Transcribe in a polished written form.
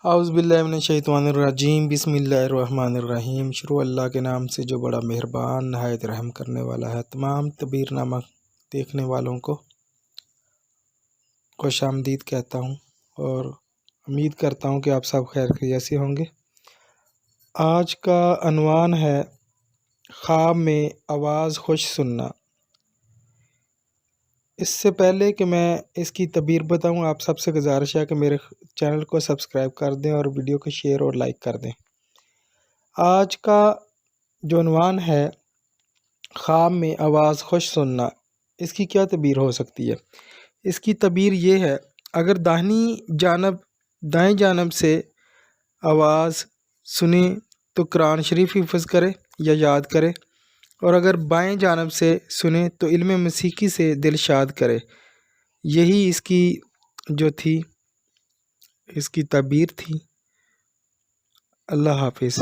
اعوذ باللہ من الشیطان الرجیم، بسم اللہ الرحمن الرحیم۔ شروع اللہ کے نام سے جو بڑا مہربان نہایت رحم کرنے والا ہے۔ تمام تبیر نامہ دیکھنے والوں کو خوش آمدید کہتا ہوں اور امید کرتا ہوں کہ آپ سب خیر خیریت سے ہوں گے۔ آج کا عنوان ہے خواب میں آواز خوش سننا۔ اس سے پہلے کہ میں اس کی تعبیر بتاؤں، آپ سب سے گزارش ہے کہ میرے چینل کو سبسکرائب کر دیں اور ویڈیو کو شیئر اور لائک کر دیں۔ آج کا جو عنوان ہے خواب میں آواز خوش سننا، اس کی کیا تعبیر ہو سکتی ہے؟ اس کی تعبیر یہ ہے، اگر دائیں جانب سے آواز سنیں تو قرآن شریف حفظ کرے یا یاد کرے، اور اگر بائیں جانب سے سنیں تو علم موسیقی سے دل شاد کرے۔ یہی اس کی تعبیر تھی۔ اللہ حافظ۔